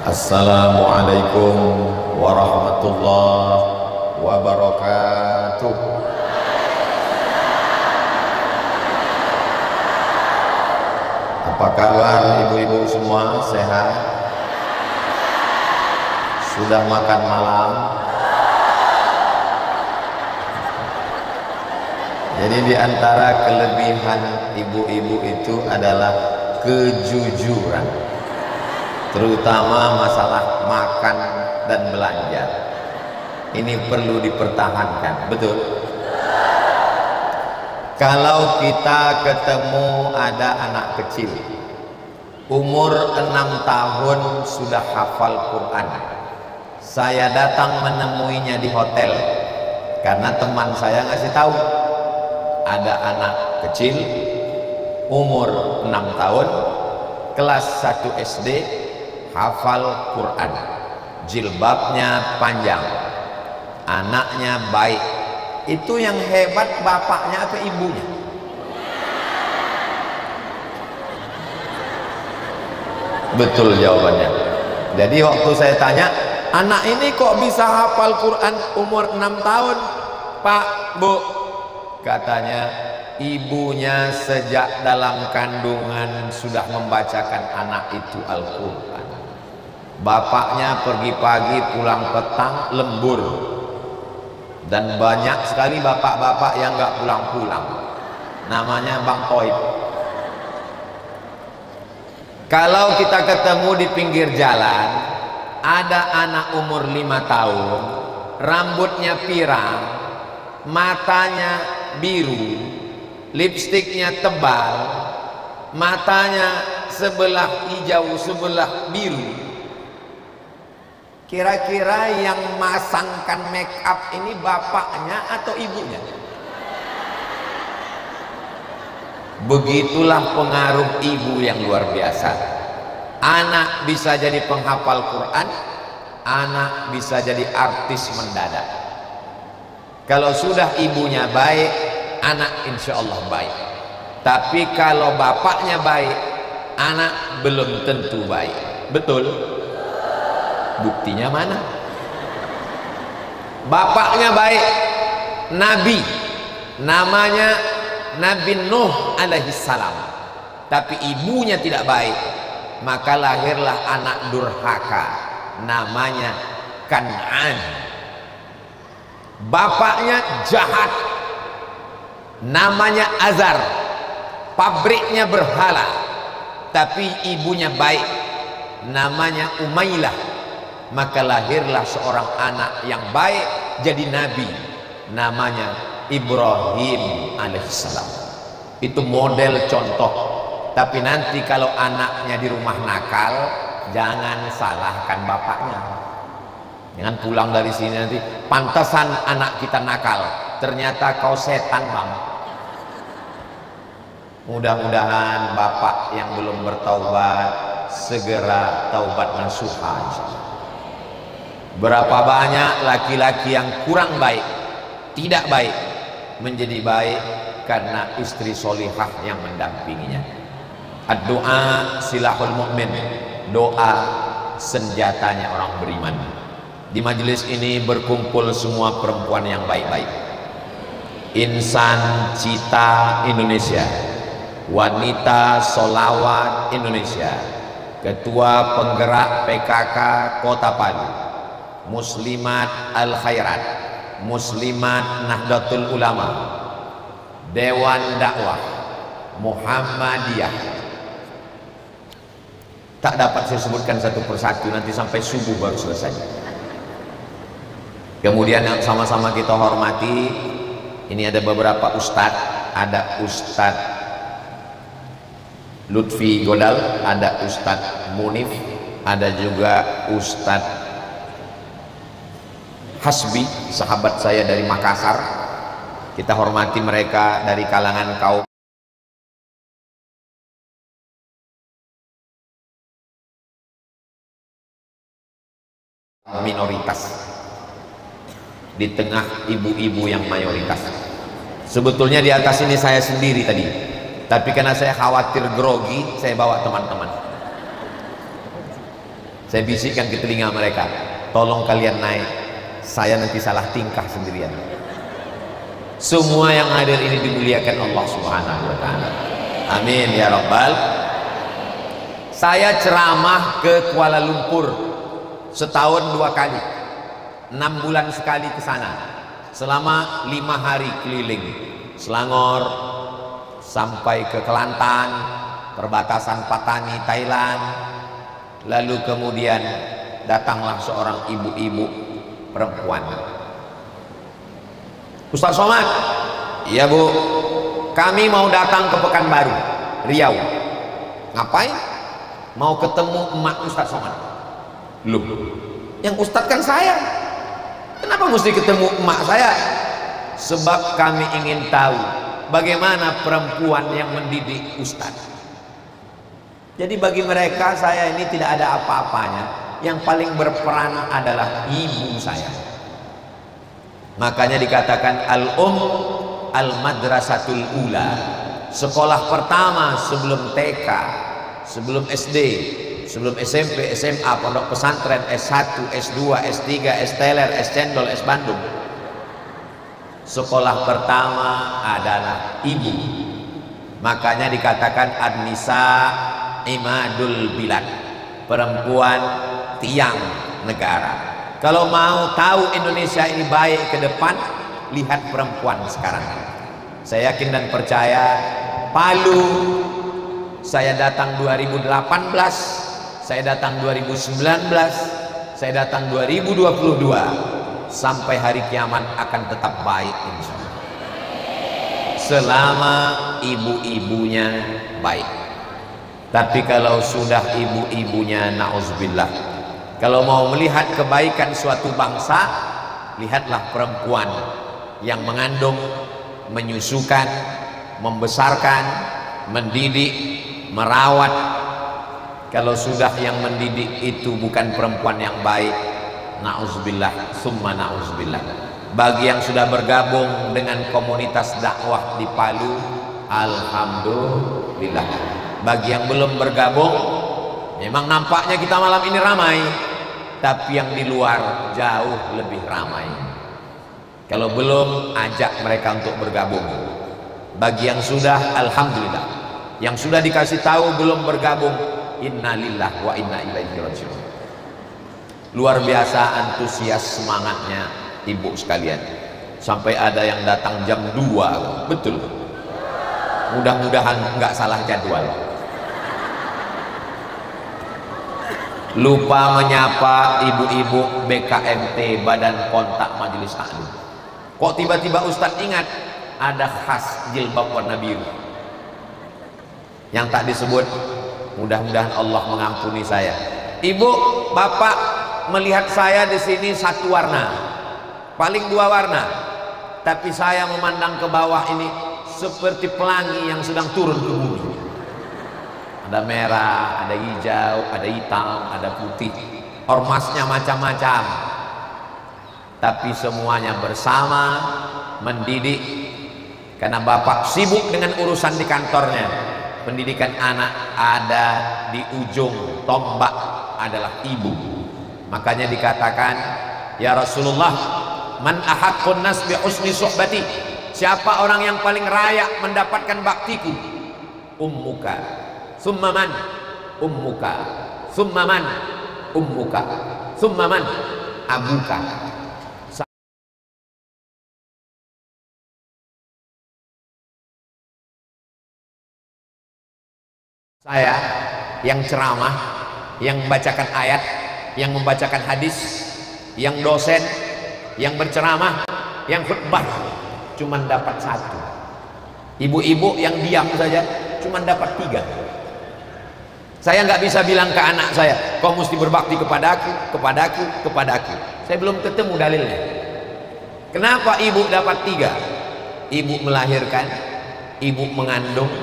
Assalamualaikum warahmatullahi wabarakatuh. Apa kabar ibu-ibu semua? Sehat? Sudah makan malam? Jadi di antara kelebihan ibu-ibu itu adalah kejujuran, terutama masalah makan dan belanja. Ini perlu dipertahankan, betul? Kalau kita ketemu ada anak kecil umur 6 tahun sudah hafal Quran, saya datang menemuinya di hotel karena teman saya ngasih tahu ada anak kecil umur 6 tahun kelas 1 SD hafal Quran, jilbabnya panjang, anaknya baik. Itu yang hebat bapaknya atau ibunya? Betul jawabannya. Jadi waktu saya tanya, anak ini kok bisa hafal Quran umur 6 tahun? Pak, Bu, katanya ibunya sejak dalam kandungan sudah membacakan anak itu Al-Quran. Bapaknya pergi pagi pulang petang lembur, dan banyak sekali bapak-bapak yang nggak pulang-pulang, namanya Bang Toib. Kalau kita ketemu di pinggir jalan ada anak umur 5 tahun, rambutnya pirang, matanya biru, lipstiknya tebal, matanya sebelah hijau sebelah biru. Kira-kira yang masangkan make up ini bapaknya atau ibunya? Begitulah pengaruh ibu yang luar biasa. Anak bisa jadi penghafal Quran, anak bisa jadi artis mendadak. Kalau sudah ibunya baik, anak insya Allah baik. Tapi kalau bapaknya baik, anak belum tentu baik. Betul? Buktinya mana? Bapaknya baik, Nabi, namanya Nabi Nuh alaihi salam, tapi ibunya tidak baik, maka lahirlah anak durhaka, namanya Kan'an. Bapaknya jahat, namanya Azar, pabriknya berhala, tapi ibunya baik, namanya Umailah. Maka lahirlah seorang anak yang baik jadi nabi, namanya Ibrahim alaihissalam. Itu model contoh. Tapi nanti kalau anaknya di rumah nakal, jangan salahkan bapaknya. Jangan pulang dari sini nanti, pantesan anak kita nakal, ternyata kau setan Bang. Mudah-mudahan bapak yang belum bertaubat segera taubat nasuha. Berapa banyak laki-laki yang kurang baik, tidak baik, menjadi baik karena istri solihah yang mendampinginya. Ad-doa silahul mu'min, doa senjatanya orang beriman. Di majelis ini berkumpul semua perempuan yang baik-baik, insan cita Indonesia, wanita solawat Indonesia, ketua penggerak PKK Kota Palu, muslimat al-khairat, muslimat Nahdlatul Ulama, Dewan Dakwah Muhammadiyah. Tak dapat saya sebutkan satu persatu, nanti sampai subuh baru selesai. Kemudian yang sama-sama kita hormati, ini ada beberapa ustadz, ada Ustadz Lutfi Godal, ada Ustadz Munif, ada juga Ustadz Hasbi, sahabat saya dari Makassar. Kita hormati mereka dari kalangan kaum minoritas di tengah ibu-ibu yang mayoritas. Sebetulnya di atas ini saya sendiri tadi, tapi karena saya khawatir grogi, saya bawa teman-teman. Saya bisikkan ke telinga mereka, tolong kalian naik, saya nanti salah tingkah sendirian. Semua yang hadir ini dimuliakan Allah Subhanahu wa ta'ala. Amin ya rabbal. Saya ceramah ke Kuala Lumpur setahun 2 kali, 6 bulan sekali ke sana, selama 5 hari keliling Selangor sampai ke Kelantan, perbatasan Patani Thailand. Lalu kemudian datanglah seorang ibu-ibu perempuan, Ustaz Somad, iya Bu, kami mau datang ke Pekanbaru, Riau. Ngapain? Mau ketemu emak Ustaz Somad. Loh, yang Ustaz kan saya, kenapa mesti ketemu emak saya? Sebab kami ingin tahu bagaimana perempuan yang mendidik Ustaz. Jadi bagi mereka saya ini tidak ada apa-apanya, yang paling berperan adalah ibu saya. Makanya dikatakan al-madrasatul ula, sekolah pertama sebelum TK, sebelum SD, sebelum SMP, SMA, pondok pesantren, S1, S2, S3, S teler, S cendol, S Bandung. Sekolah pertama adalah ibu. Makanya dikatakan an-nisa imadul bilad, perempuan tiang negara. Kalau mau tahu Indonesia ini baik ke depan, lihat perempuan sekarang. Saya yakin dan percaya, Palu saya datang 2018, saya datang 2019, saya datang 2022, sampai hari kiamat akan tetap baik insya Allah, selama ibu-ibunya baik. Tapi kalau sudah ibu-ibunya na'udzubillah, kalau mau melihat kebaikan suatu bangsa, lihatlah perempuan yang mengandung, menyusukan, membesarkan, mendidik, merawat. Kalau sudah yang mendidik itu bukan perempuan yang baik, na'udzubillah, summa na'udzubillah. Bagi yang sudah bergabung dengan komunitas dakwah di Palu, alhamdulillah. Bagi yang belum bergabung, memang nampaknya kita malam ini ramai, tapi yang di luar jauh lebih ramai. Kalau belum, ajak mereka untuk bergabung. Bagi yang sudah, alhamdulillah. Yang sudah dikasih tahu belum bergabung, innalillah wa inna ilaihi raji'un. Luar biasa antusias semangatnya ibu sekalian, sampai ada yang datang jam 2. Betul, mudah-mudahan nggak salah jadwal. Lupa menyapa ibu-ibu BKMT, Badan Kontak Majelis Taklim. Kok tiba-tiba Ustadz ingat ada khas jilbab warna biru yang tak disebut? Mudah-mudahan Allah mengampuni saya. Ibu, bapak melihat saya di sini satu warna, paling 2 warna, tapi saya memandang ke bawah ini seperti pelangi yang sedang turun ke bumi. Ada merah, ada hijau, ada hitam, ada putih, ormasnya macam-macam, tapi semuanya bersama mendidik. Karena bapak sibuk dengan urusan di kantornya, pendidikan anak ada di ujung tombak adalah ibu. Makanya dikatakan, ya Rasulullah, man ahaqqun nas bi husni suhbati, siapa orang yang paling layak mendapatkan baktiku? Ummuka, summa man? Ummuka, summa man? Ummuka, summa man? Abuka. Saya yang ceramah, yang membacakan ayat, yang membacakan hadis, yang dosen, yang berceramah, yang khutbah, cuman dapat 1. Ibu-ibu yang diam saja cuman dapat 3. Saya nggak bisa bilang ke anak saya, kau mesti berbakti kepadaku, kepadaku, kepadaku. Saya belum ketemu dalilnya. Kenapa ibu dapat 3? Ibu melahirkan, ibu mengandung,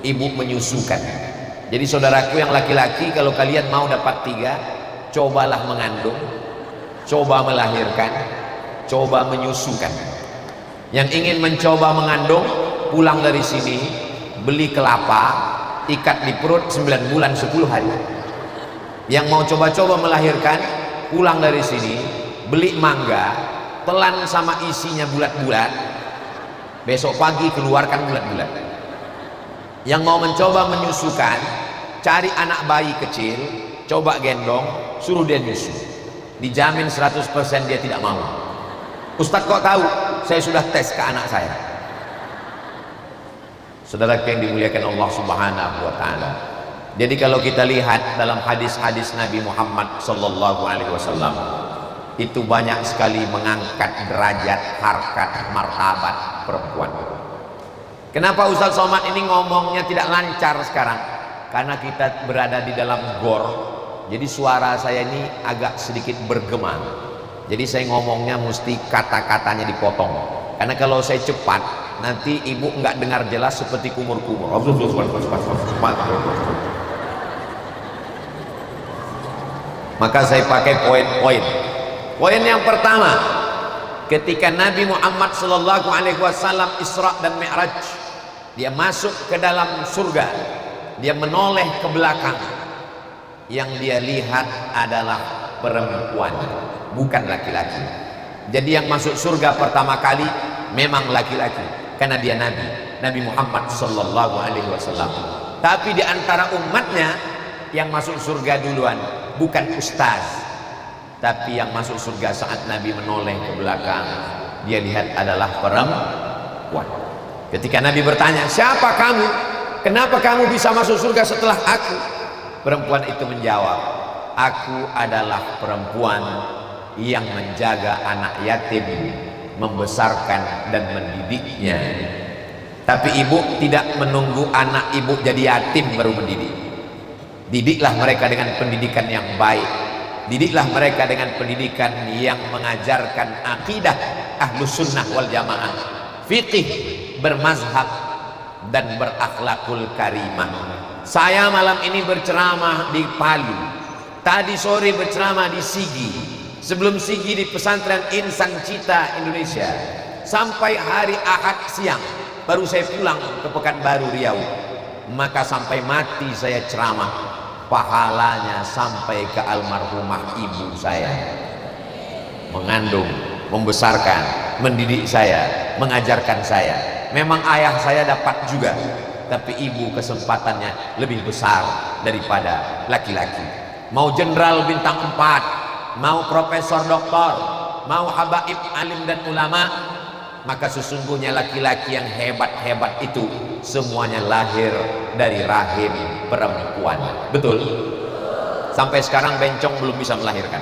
ibu menyusukan. Jadi saudaraku yang laki-laki, kalau kalian mau dapat 3, cobalah mengandung, coba melahirkan, coba menyusukan. Yang ingin mencoba mengandung, pulang dari sini, beli kelapa, ikat di perut 9 bulan 10 hari. Yang mau coba-coba melahirkan, pulang dari sini, beli mangga, telan sama isinya bulat-bulat, besok pagi keluarkan bulat-bulat. Yang mau mencoba menyusukan, cari anak bayi kecil, coba gendong, suruh dia nyusu, dijamin 100% dia tidak mau. Ustadz kok tahu? Saya sudah tes ke anak saya. Saudara yang dimuliakan Allah Subhanahu wa taala. Jadi kalau kita lihat dalam hadis-hadis Nabi Muhammad sallallahu alaihi wasallam, itu banyak sekali mengangkat derajat, harkat, martabat perempuan. Kenapa Ustaz Somad ini ngomongnya tidak lancar sekarang? Karena kita berada di dalam gor, jadi suara saya ini agak sedikit bergema. Jadi saya ngomongnya mesti kata-katanya dipotong. Karena kalau saya cepat, nanti ibu nggak dengar jelas seperti kumur-kumur. Maka saya pakai poin-poin. Poin yang pertama, ketika Nabi Muhammad sallallahu alaihi wasallam Isra dan Mi'raj, dia masuk ke dalam surga, dia menoleh ke belakang, yang dia lihat adalah perempuan, bukan laki-laki. Jadi yang masuk surga pertama kali memang laki-laki, karena dia Nabi Muhammad sallallahu alaihi wasallam. Tapi di antara umatnya yang masuk surga duluan bukan ustaz, tapi yang masuk surga saat Nabi menoleh ke belakang, dia lihat adalah perempuan. Ketika Nabi bertanya, siapa kamu? Kenapa kamu bisa masuk surga setelah aku? Perempuan itu menjawab, aku adalah perempuan yang menjaga anak yatim, membesarkan dan mendidiknya. Tapi ibu tidak menunggu anak ibu jadi yatim baru mendidik. Didiklah mereka dengan pendidikan yang baik. Didiklah mereka dengan pendidikan yang mengajarkan akidah ahlus sunnah wal jamaah, fiqih, bermazhab, dan berakhlakul karimah. Saya malam ini berceramah di Palu, tadi sore berceramah di Sigi, sebelum Sigi di pesantren Insan Cita Indonesia, sampai hari Ahad siang baru saya pulang ke Pekanbaru Riau. Maka sampai mati saya ceramah, pahalanya sampai ke almarhumah ibu saya, mengandung, membesarkan, mendidik saya, mengajarkan saya. Memang ayah saya dapat juga, tapi ibu kesempatannya lebih besar daripada laki-laki. Mau jenderal bintang 4, mau profesor doktor, mau habaib alim dan ulama, maka sesungguhnya laki-laki yang hebat-hebat itu semuanya lahir dari rahim perempuan. Betul? Sampai sekarang bencong belum bisa melahirkan.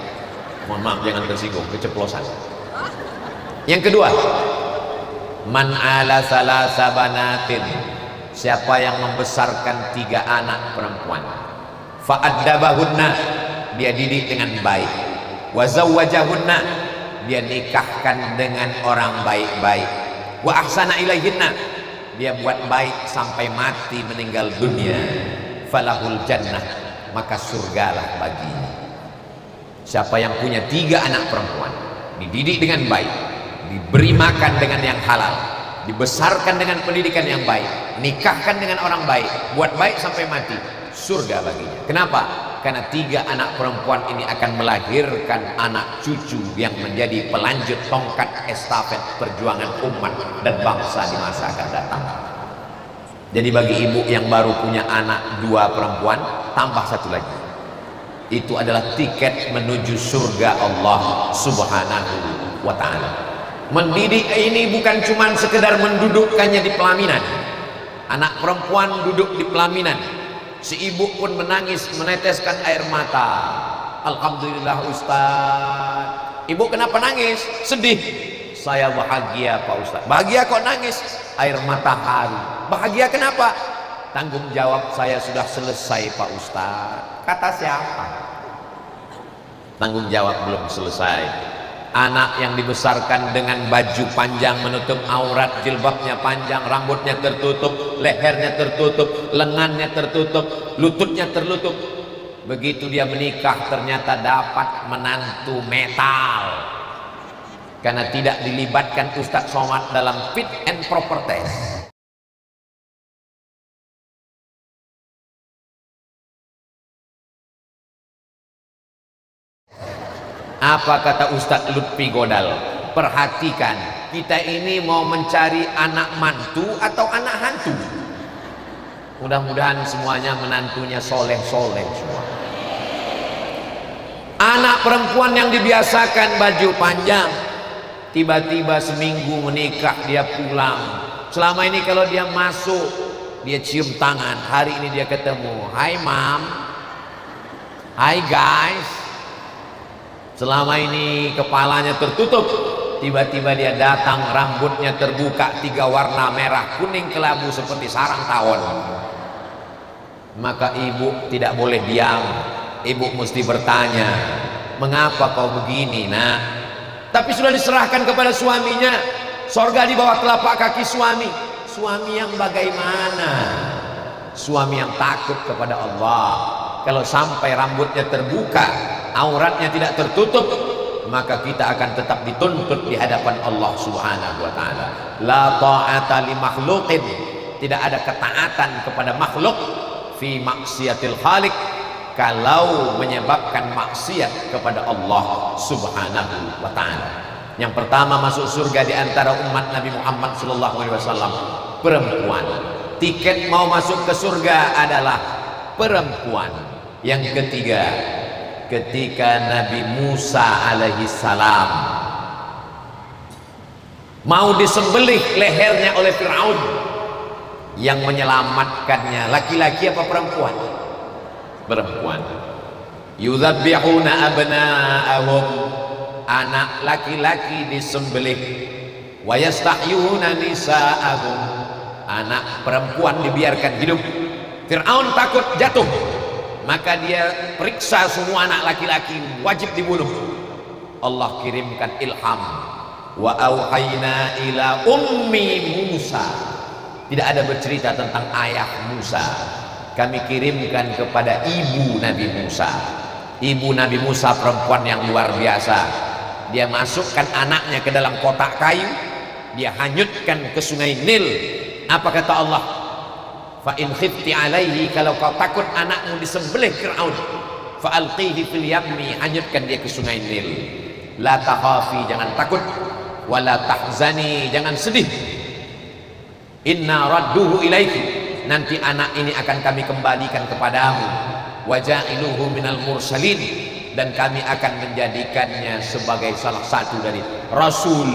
Mohon maaf, jangan tersinggung, keceplosan. Yang kedua, man ala salasa banatin, siapa yang membesarkan 3 anak perempuan, fa'addabahunna, dia didik dengan baik, wa zawwajahunna, dia nikahkan dengan orang baik-baik, wa ahsana ilaihinna, dia buat baik sampai mati meninggal dunia, falahul jannah, maka surgalah baginya. Siapa yang punya 3 anak perempuan, dididik dengan baik, diberi makan dengan yang halal, dibesarkan dengan pendidikan yang baik, nikahkan dengan orang baik, buat baik sampai mati, surga baginya. Kenapa? Karena 3 anak perempuan ini akan melahirkan anak cucu yang menjadi pelanjut tongkat estafet perjuangan umat dan bangsa di masa akan datang. Jadi bagi ibu yang baru punya anak 2 perempuan, tambah 1 lagi. Itu adalah tiket menuju surga Allah Subhanahu wa ta'ala. Mendidik ini bukan cuma sekedar mendudukkannya di pelaminan. Anak perempuan duduk di pelaminan, si ibu pun menangis, meneteskan air mata. Alhamdulillah Ustaz. Ibu kenapa nangis? Sedih. Saya bahagia Pak Ustaz. Bahagia kok nangis? Air mata haru. Bahagia kenapa? Tanggung jawab saya sudah selesai Pak Ustaz. Kata siapa? Tanggung jawab belum selesai. Anak yang dibesarkan dengan baju panjang menutup aurat, jilbabnya panjang, rambutnya tertutup, lehernya tertutup, lengannya tertutup, lututnya tertutup. Begitu dia menikah ternyata dapat menantu metal, karena tidak dilibatkan Ustadz Somad dalam fit and proper test. Apa kata Ustadz Lutfi Godal? Perhatikan, kita ini mau mencari anak mantu atau anak hantu? Mudah-mudahan semuanya menantunya soleh-soleh semua. Anak perempuan yang dibiasakan baju panjang, tiba-tiba seminggu menikah dia pulang. Selama ini kalau dia masuk, dia cium tangan. Hari ini dia ketemu, "Hai mom, hai guys." Selama ini kepalanya tertutup, tiba-tiba dia datang, rambutnya terbuka 3 warna, merah, kuning, kelabu seperti sarang tawon. Maka ibu tidak boleh diam. Ibu mesti bertanya, "Mengapa kau begini, nak?" Tapi sudah diserahkan kepada suaminya. Sorga di bawah telapak kaki suami. Suami yang bagaimana? Suami yang takut kepada Allah. Kalau sampai rambutnya terbuka, auratnya tidak tertutup, maka kita akan tetap dituntut di hadapan Allah Subhanahu wa taala. La ta'ata li makhluqin, tidak ada ketaatan kepada makhluk fi maksiatil khaliq, kalau menyebabkan maksiat kepada Allah Subhanahu wa taala. Yang pertama masuk surga di antara umat Nabi Muhammad sallallahu alaihi wasallam, perempuan. Tiket mau masuk ke surga adalah perempuan. Yang ketiga, ketika Nabi Musa alaihi salam mau disembelih lehernya oleh Fir'aun, yang menyelamatkannya laki-laki apa perempuan? Perempuan. Yudzabbihuna abna'ahum, anak laki-laki disembelih. Wa yastahyuna nisa'ahum, anak perempuan dibiarkan hidup. Fir'aun takut jatuh, maka dia periksa semua anak laki-laki wajib dibunuh. Allah kirimkan ilham, wa auhayna ila ummi Musa, tidak ada bercerita tentang ayah Musa, kami kirimkan kepada ibu Nabi Musa. Ibu Nabi Musa perempuan yang luar biasa. Dia masukkan anaknya ke dalam kotak kayu, dia hanyutkan ke sungai Nil. Apa kata Allah? Fa in khifti alaihi, kalau kau takut anakmu disembelih Fir'aun, fa alqihi fil yammi, hanyutkan dia ke sungai Nil. La takhafi, jangan takut, wala tahzani, jangan sedih. Inna radduhu ilaiki, nanti anak ini akan kami kembalikan kepadamu. Wa ja'iluhu minal mursalin, dan kami akan menjadikannya sebagai salah satu dari rasul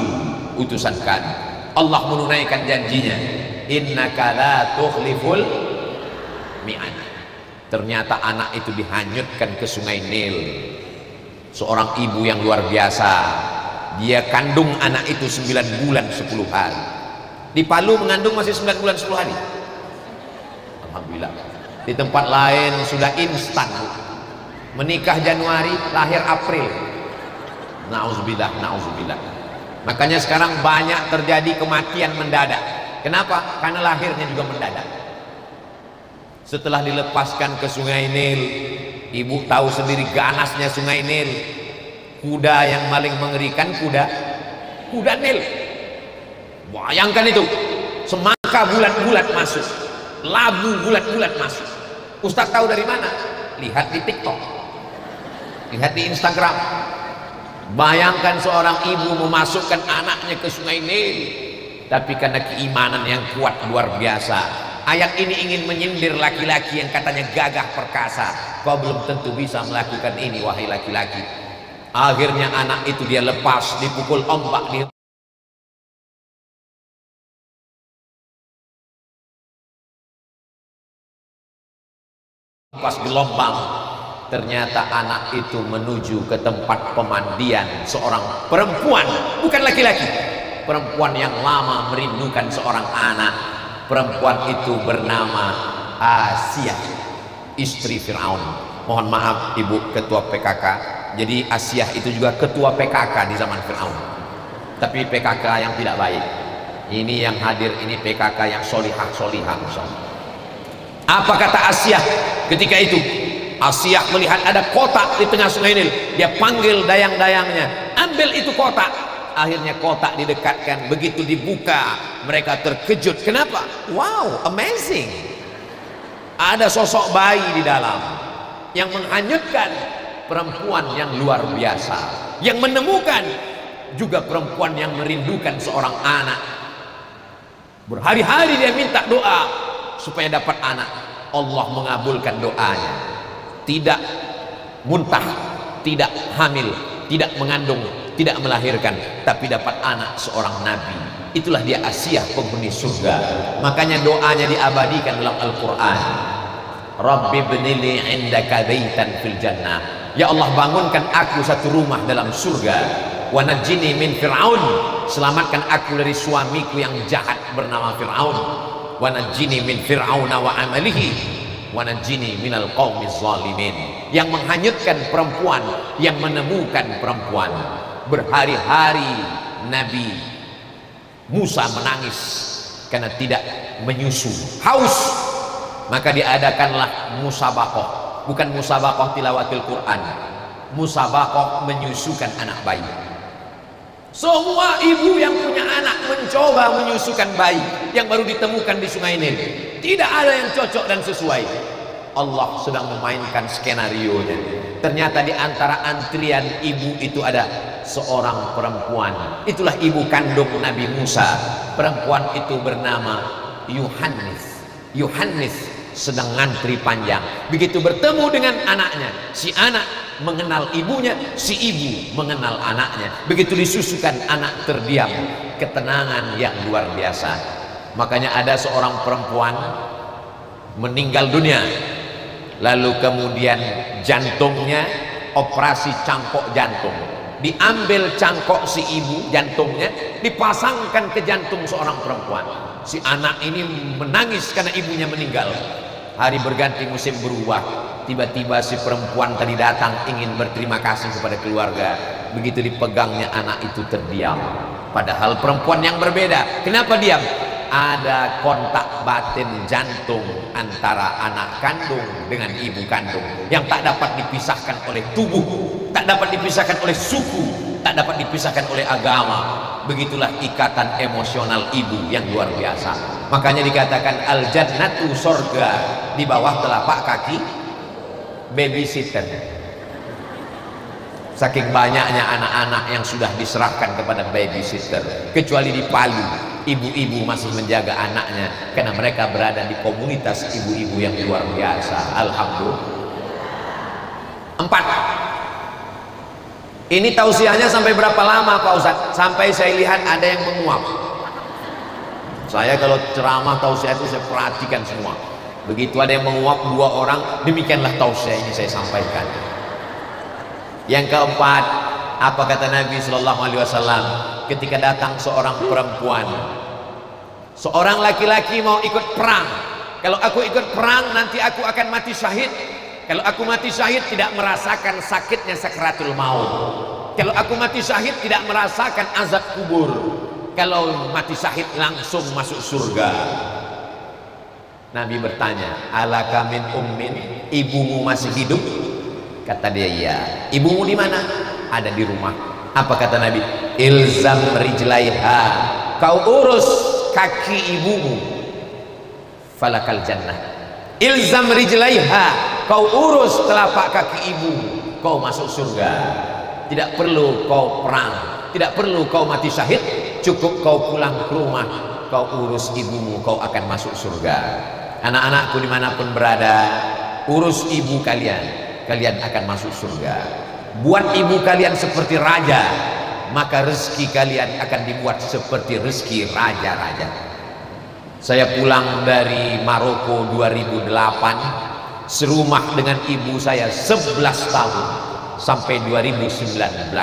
utusan kami. Allah menunaikan janjinya, innaka la tukhliful mi'ad. Ternyata anak itu dihanyutkan ke sungai Nil. Seorang ibu yang luar biasa, dia kandung anak itu 9 bulan 10 hari. Di Palu mengandung masih 9 bulan 10 hari. Alhamdulillah. Di tempat lain sudah instan, menikah Januari, lahir April. Nauzubillah, nauzubillah. Makanya sekarang banyak terjadi kematian mendadak. Kenapa? Karena lahirnya juga mendadak. Setelah dilepaskan ke sungai Nil, ibu tahu sendiri ganasnya sungai Nil. Kuda yang paling mengerikan, kuda Nil. Bayangkan itu, semangka bulat-bulat masuk, labu bulat-bulat masuk. Ustaz tahu dari mana? Lihat di TikTok, lihat di Instagram. Bayangkan seorang ibu memasukkan anaknya ke sungai Nil, tapi karena keimanan yang kuat luar biasa. Ayat ini ingin menyindir laki-laki yang katanya gagah perkasa. Kau belum tentu bisa melakukan ini, wahai laki-laki. Akhirnya anak itu dia lepas, dipukul ombak, pas gelombang. Ternyata anak itu menuju ke tempat pemandian seorang perempuan, bukan laki-laki. Perempuan yang lama merindukan seorang anak. Perempuan itu bernama Asia, istri Fir'aun. Mohon maaf ibu ketua PKK, jadi Asia itu juga ketua PKK di zaman Fir'aun, tapi PKK yang tidak baik. Ini yang hadir ini PKK yang solihah. Apa kata Asia ketika itu? Asia melihat ada kotak di tengah sungai Nil. Dia panggil dayang-dayangnya, ambil itu kotak. Akhirnya kotak didekatkan. Begitu dibuka, mereka terkejut. Kenapa? Wow, amazing. Ada sosok bayi di dalam yang menghanyutkan perempuan yang luar biasa, yang menemukan juga perempuan yang merindukan seorang anak. Berhari-hari dia minta doa supaya dapat anak. Allah mengabulkan doanya. Tidak muntah, tidak hamil, tidak mengandung, tidak melahirkan, tapi dapat anak seorang nabi. Itulah dia Asiyah, penghuni surga. Makanya doanya diabadikan dalam Al-Quran. Rabbi bnili indaka baitan fil jannah. Ya Allah, bangunkan aku satu rumah dalam surga. Wa najjini min fir'aun. Selamatkan aku dari suamiku yang jahat bernama Fir'aun. Wa najjini min fir'auna wa amalihi. Wa najjini minal qaumiz zalimin. Yang menghanyutkan perempuan, yang menemukan perempuan. Berhari-hari Nabi Musa menangis karena tidak menyusu, haus. Maka diadakanlah musabaqah, bukan musabaqah tilawatil Quran, musabaqah menyusukan anak bayi. Semua ibu yang punya anak mencoba menyusukan bayi yang baru ditemukan di Sungai Nil. Tidak ada yang cocok dan sesuai. Allah sedang memainkan skenario-nya. Ternyata di antara antrian ibu itu ada seorang perempuan. Itulah ibu kandung Nabi Musa. Perempuan itu bernama Yohanes. Yohanes sedang ngantri panjang. Begitu bertemu dengan anaknya, si anak mengenal ibunya, si ibu mengenal anaknya. Begitu disusukan, anak terdiam. Ketenangan yang luar biasa. Makanya ada seorang perempuan meninggal dunia, lalu kemudian jantungnya operasi cangkok jantung, diambil cangkok si ibu jantungnya, dipasangkan ke jantung seorang perempuan. Si anak ini menangis karena ibunya meninggal. Hari berganti, musim berubah, tiba-tiba si perempuan tadi datang ingin berterima kasih kepada keluarga. Begitu dipegangnya, anak itu terdiam. Padahal perempuan yang berbeda. Kenapa diam? Ada kontak batin jantung antara anak kandung dengan ibu kandung yang tak dapat dipisahkan oleh tubuh, tak dapat dipisahkan oleh suku, tak dapat dipisahkan oleh agama. Begitulah ikatan emosional ibu yang luar biasa. Makanya dikatakan al jannatu, sorga di bawah telapak kaki babysitter. Saking banyaknya anak-anak yang sudah diserahkan kepada babysitter. Kecuali di Palu, ibu-ibu masih menjaga anaknya karena mereka berada di komunitas ibu-ibu yang luar biasa. Alhamdulillah. 4. Ini tausiahnya sampai berapa lama Pak Ustadz? Sampai saya lihat ada yang menguap. Saya kalau ceramah tausiah itu saya perhatikan semua. Begitu ada yang menguap 2 orang, demikianlah tausiah ini saya sampaikan. Yang keempat, apa kata Nabi Shallallahu Alaihi Wasallam ketika datang seorang perempuan, seorang laki-laki mau ikut perang. Kalau aku ikut perang nanti aku akan mati syahid. Kalau aku mati syahid tidak merasakan sakitnya sakaratul maut. Kalau aku mati syahid tidak merasakan azab kubur. Kalau mati syahid langsung masuk surga. Nabi bertanya, alaka min ummin, ibumu masih hidup? Kata dia, iya. Ibumu di mana? Ada di rumah. Apa kata Nabi? Ilzam rijlaiha, kau urus kaki ibumu, falakal jannah. Ilzam rijlaiha, kau urus telapak kaki ibumu, kau masuk surga. Tidak perlu kau perang, tidak perlu kau mati syahid, cukup kau pulang ke rumah, kau urus ibumu, kau akan masuk surga. Anak-anakku dimanapun berada, urus ibu kalian, kalian akan masuk surga. Buat ibu kalian seperti raja, maka rezeki kalian akan dibuat seperti rezeki raja-raja. Saya pulang dari Maroko 2008, serumah dengan ibu saya 11 tahun sampai 2019.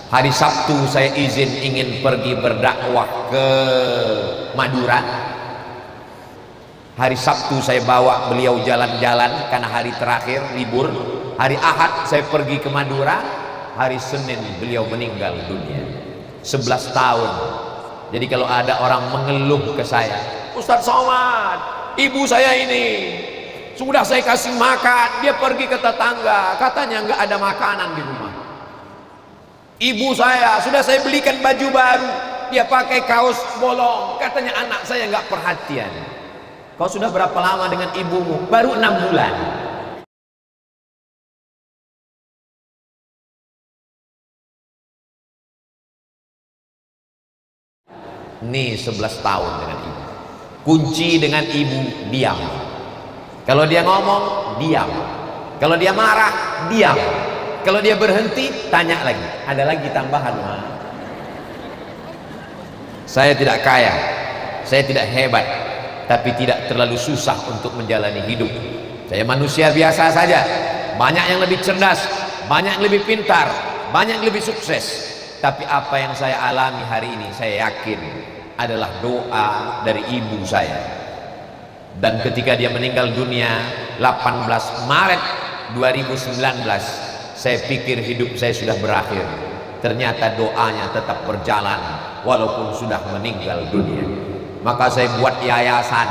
Hari Sabtu saya izin ingin pergi berdakwah ke Madura. Hari Sabtu saya bawa beliau jalan-jalan karena hari terakhir libur. Hari Ahad saya pergi ke Madura. Hari Senin beliau meninggal dunia. 11 tahun. Jadi kalau ada orang mengeluh ke saya, Ustadz Somad, ibu saya ini sudah saya kasih makan, dia pergi ke tetangga, katanya nggak ada makanan di rumah. Ibu saya sudah saya belikan baju baru, dia pakai kaos bolong, katanya anak saya nggak perhatian. Kau sudah berapa lama dengan ibumu? Baru 6 bulan. Nih 11 tahun dengan ibu. Kunci dengan ibu, diam. Kalau dia ngomong, diam. Kalau dia marah, diam. Kalau dia berhenti, tanya lagi. Ada lagi tambahan, Ma. Saya tidak kaya, saya tidak hebat, tapi tidak terlalu susah untuk menjalani hidup. Saya manusia biasa saja. Banyak yang lebih cerdas, banyak yang lebih pintar, banyak yang lebih sukses. Tapi apa yang saya alami hari ini, saya yakin adalah doa dari ibu saya. Dan ketika dia meninggal dunia 18 Maret 2019, saya pikir hidup saya sudah berakhir. Ternyata doanya tetap berjalan walaupun sudah meninggal dunia. Maka saya buat yayasan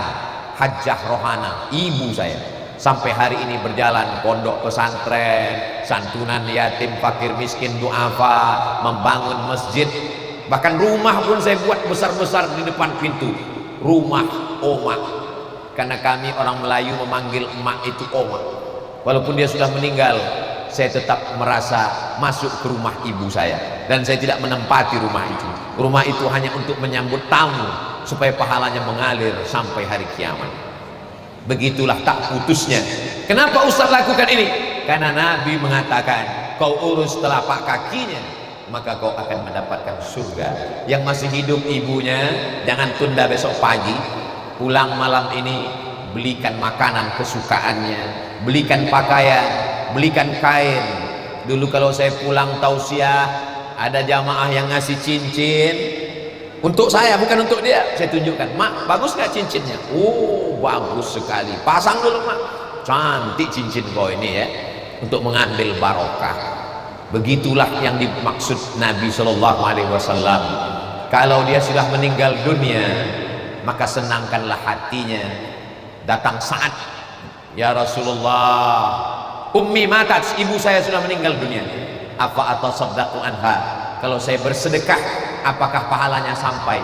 Hajjah Rohana, ibu saya sampai hari ini berjalan, pondok pesantren, santunan yatim, fakir miskin, duafa, membangun masjid. Bahkan rumah pun saya buat besar-besar di depan pintu, rumah Oma, karena kami orang Melayu memanggil emak itu Oma. Walaupun dia sudah meninggal, saya tetap merasa masuk ke rumah ibu saya, dan saya tidak menempati rumah itu. Rumah itu hanya untuk menyambut tamu supaya pahalanya mengalir sampai hari kiamat. Begitulah tak putusnya. Kenapa Ustaz lakukan ini? Karena Nabi mengatakan, kau urus telapak kakinya, maka kau akan mendapatkan surga. Yang masih hidup ibunya, jangan tunda besok pagi, pulang malam ini, belikan makanan kesukaannya, belikan pakaian, belikan kain. Dulu kalau saya pulang tausiah, ada jamaah yang ngasih cincin untuk saya, bukan untuk dia. Saya tunjukkan, Mak, bagus gak cincinnya? Oh, bagus sekali. Pasang dulu, Mak. Cantik cincin kau ini ya, untuk mengambil barokah. Begitulah yang dimaksud Nabi Shallallahu Alaihi Wasallam. Kalau dia sudah meninggal dunia, maka senangkanlah hatinya. Datang saat, ya Rasulullah, ummi matat, ibu saya sudah meninggal dunia. Apa atau sabdaku anha? Kalau saya bersedekah, apakah pahalanya sampai?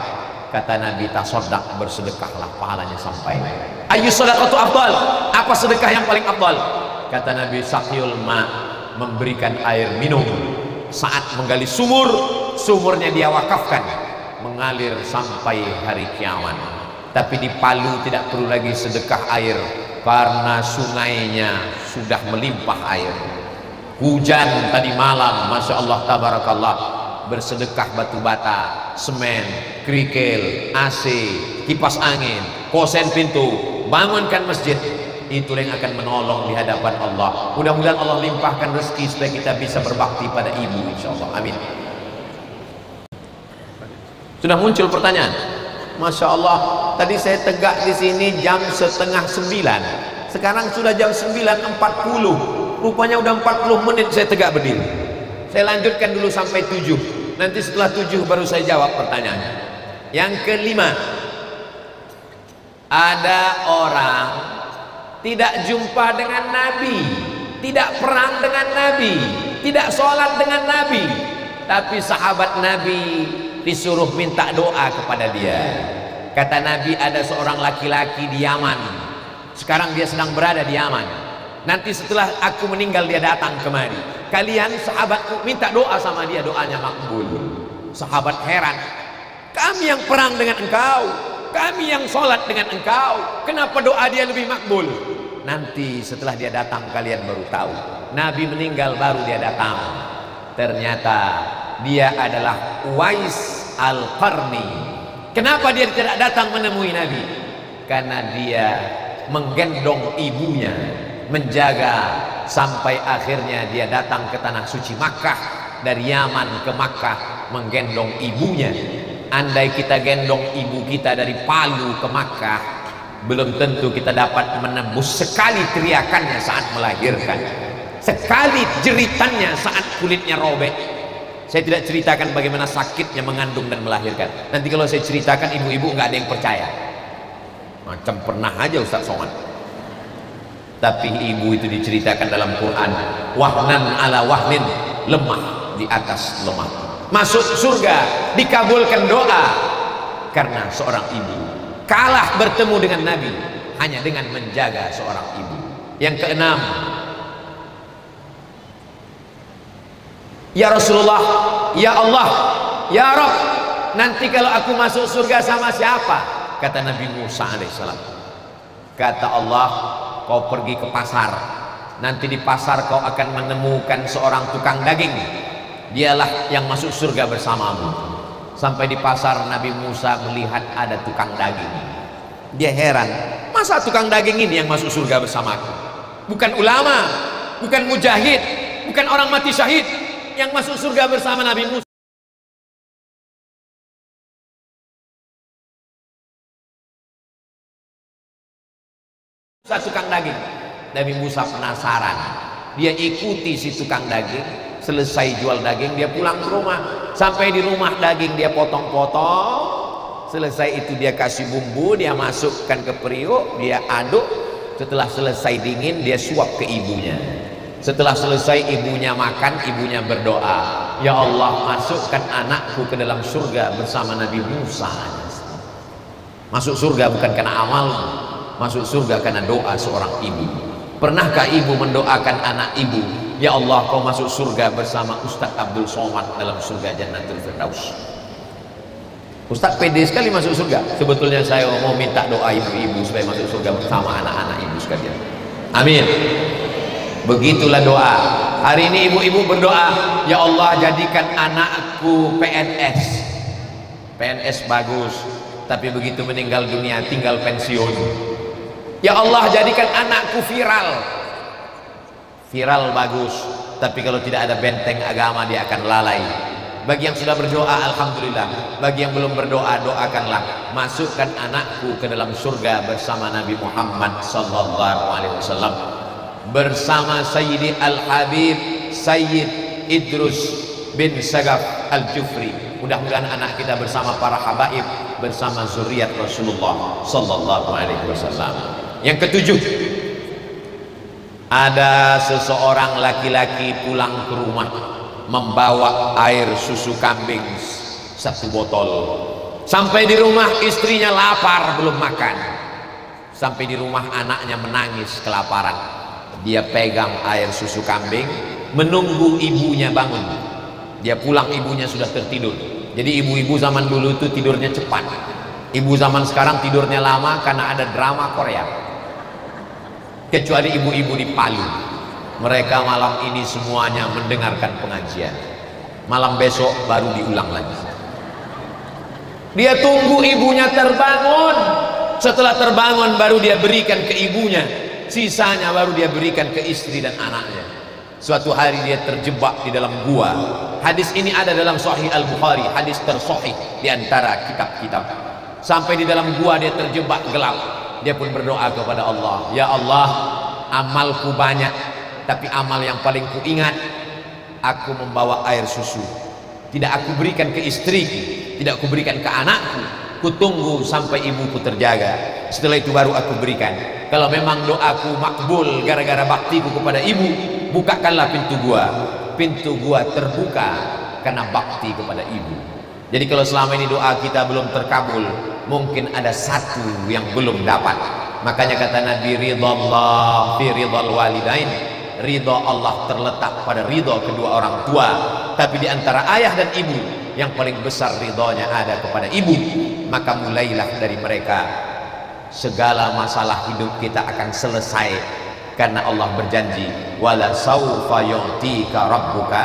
Kata Nabi, tasoddaq, bersedekahlah, pahalanya sampai. Ayu sedekatu afdal? Apa sedekah yang paling afdal? Kata Nabi, saqyul ma, memberikan air minum. Saat menggali sumur, sumurnya dia wakafkan, mengalir sampai hari kiamat. Tapi di Palu tidak perlu lagi sedekah air, karena sungainya sudah melimpah air. Hujan tadi malam, Masya Allah, tabarakallah, bersedekah batu bata, semen, kerikil, AC, kipas angin, kosen pintu, bangunkan masjid. Itulah yang akan menolong di hadapan Allah. Mudah-mudahan Allah limpahkan rezeki supaya kita bisa berbakti pada ibu, insya Allah. Amin. Sudah muncul pertanyaan. Masya Allah, tadi saya tegak di sini jam 8:30. Sekarang sudah jam 9.40. Rupanya udah 40 menit saya tegak berdiri. Saya lanjutkan dulu sampai 7. Nanti setelah 7 baru saya jawab pertanyaannya. Yang kelima, ada orang tidak jumpa dengan Nabi, tidak perang dengan Nabi, tidak sholat dengan Nabi, tapi sahabat Nabi disuruh minta doa kepada dia. Kata Nabi, ada seorang laki-laki di Yaman, sekarang dia sedang berada di Yaman. Nanti setelah aku meninggal dia datang kemari. Kalian sahabatku minta doa sama dia, doanya makbul. Sahabat heran, kami yang perang dengan engkau, kami yang sholat dengan engkau, kenapa doa dia lebih makbul? Nanti setelah dia datang kalian baru tahu. Nabi meninggal baru dia datang. Ternyata dia adalah Uwais Al-Qarni. Kenapa dia tidak datang menemui Nabi? Karena dia menggendong ibunya, menjaga sampai akhirnya dia datang ke tanah suci Makkah, dari Yaman ke Makkah menggendong ibunya. Andai kita gendong ibu kita dari Palu ke Makkah, belum tentu kita dapat menembus sekali teriakannya saat melahirkan, sekali jeritannya saat kulitnya robek. Saya tidak ceritakan bagaimana sakitnya mengandung dan melahirkan. Nanti kalau saya ceritakan, ibu-ibu nggak ada yang percaya. Macam pernah aja Ustaz Somad. Tapi ibu itu diceritakan dalam Quran, wahnan ala wahnin, lemah di atas lemah. Masuk surga, dikabulkan doa karena seorang ibu. Kalah bertemu dengan Nabi hanya dengan menjaga seorang ibu. Yang keenam, ya Rasulullah, ya Allah, ya Rabb, nanti kalau aku masuk surga sama siapa? Kata Nabi Musa alaihissalam, kata Allah, kau pergi ke pasar, nanti di pasar kau akan menemukan seorang tukang daging, dialah yang masuk surga bersamamu. Sampai di pasar Nabi Musa melihat ada tukang daging, dia heran, masa tukang daging ini yang masuk surga bersamaku? Bukan ulama, bukan mujahid, bukan orang mati syahid yang masuk surga bersama Nabi Musa. Tukang daging. Nabi Musa penasaran, dia ikuti si tukang daging, selesai jual daging dia pulang ke rumah. Sampai di rumah daging dia potong-potong, selesai itu dia kasih bumbu, dia masukkan ke periuk, dia aduk. Setelah selesai dingin dia suap ke ibunya. Setelah selesai ibunya makan, ibunya berdoa, ya Allah, masukkan anakku ke dalam surga bersama Nabi Musa. Masuk surga bukan karena amal, masuk surga karena doa seorang ibu. Pernahkah ibu mendoakan anak ibu, ya Allah, kau masuk surga bersama Ustadz Abdul Somad dalam surga Jannatul Firdaus? Ustadz pede sekali masuk surga. Sebetulnya saya mau minta doa ibu-ibu supaya masuk surga bersama anak-anak ibu sekalian. Amin. Begitulah doa. Hari ini ibu-ibu berdoa, ya Allah, jadikan anakku PNS. PNS bagus, tapi begitu meninggal dunia tinggal pensiun. Ya Allah, jadikan anakku viral. Viral bagus, tapi kalau tidak ada benteng agama dia akan lalai. Bagi yang sudah berdoa, alhamdulillah. Bagi yang belum berdoa, doakanlah, masukkan anakku ke dalam surga bersama Nabi Muhammad sallallahu alaihi wasallam, bersama Sayyidi Al-Habib Sayyid Idrus bin Sagaf Al-Jufri. Mudah-mudahan anak kita bersama para habaib, bersama zuriat Rasulullah sallallahu alaihi wasallam. Yang ketujuh, ada seseorang laki-laki pulang ke rumah membawa air susu kambing 1 botol. Sampai di rumah istrinya lapar, belum makan. Sampai di rumah anaknya menangis kelaparan. Dia pegang air susu kambing, menunggu ibunya bangun. Dia pulang, ibunya sudah tertidur. Jadi ibu-ibu zaman dulu itu tidurnya cepat. Ibu zaman sekarang tidurnya lama karena ada drama Korea. Kecuali ibu-ibu di Palu, mereka malam ini semuanya mendengarkan pengajian. Malam besok baru diulang lagi. Dia tunggu ibunya terbangun. Setelah terbangun baru dia berikan ke ibunya. Sisanya baru dia berikan ke istri dan anaknya. Suatu hari dia terjebak di dalam gua. Hadis ini ada dalam Sahih Al-Bukhari, hadis tersahih di antara kitab-kitab. Sampai di dalam gua dia terjebak gelap. Dia pun berdoa kepada Allah, ya Allah, amalku banyak, tapi amal yang paling kuingat, aku membawa air susu. Tidak aku berikan ke istriku, tidak aku berikan ke anakku. Kutunggu sampai ibuku terjaga. Setelah itu baru aku berikan. Kalau memang doaku makbul gara-gara baktiku kepada ibu, bukakanlah pintu gua. Pintu gua terbuka karena bakti kepada ibu. Jadi kalau selama ini doa kita belum terkabul, mungkin ada satu yang belum dapat. Makanya kata Nabi, ridallah fi ridal walidain. Ridha Allah terletak pada ridha kedua orang tua. Tapi di antara ayah dan ibu, yang paling besar ridhonya ada kepada ibu. Maka mulailah dari mereka. Segala masalah hidup kita akan selesai, karena Allah berjanji, wala saufa yu'tika rabbuka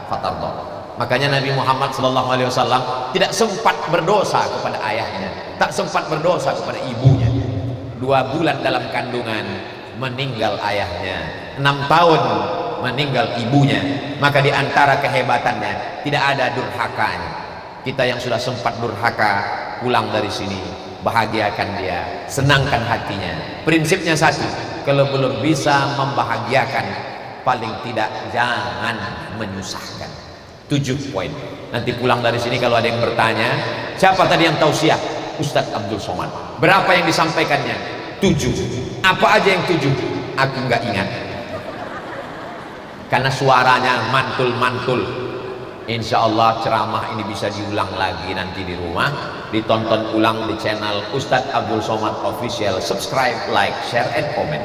fatarda. Makanya Nabi Muhammad SAW tidak sempat berdosa kepada ayahnya, tak sempat berdosa kepada ibunya. 2 bulan dalam kandungan meninggal ayahnya, 6 tahun meninggal ibunya. Maka di antara kehebatannya tidak ada durhakanya. Kita yang sudah sempat durhaka, pulang dari sini, bahagiakan dia, senangkan hatinya. Prinsipnya satu, kalau belum bisa membahagiakan, paling tidak jangan menyusahkan. 7 poin. Nanti pulang dari sini kalau ada yang bertanya, siapa tadi yang tausiah? Ustadz Abdul Somad. Berapa yang disampaikannya? 7. Apa aja yang 7? Aku nggak ingat. Karena suaranya mantul-mantul. Insya Allah ceramah ini bisa diulang lagi nanti di rumah, ditonton ulang di channel Ustadz Abdul Somad Official. Subscribe, like, share, and comment.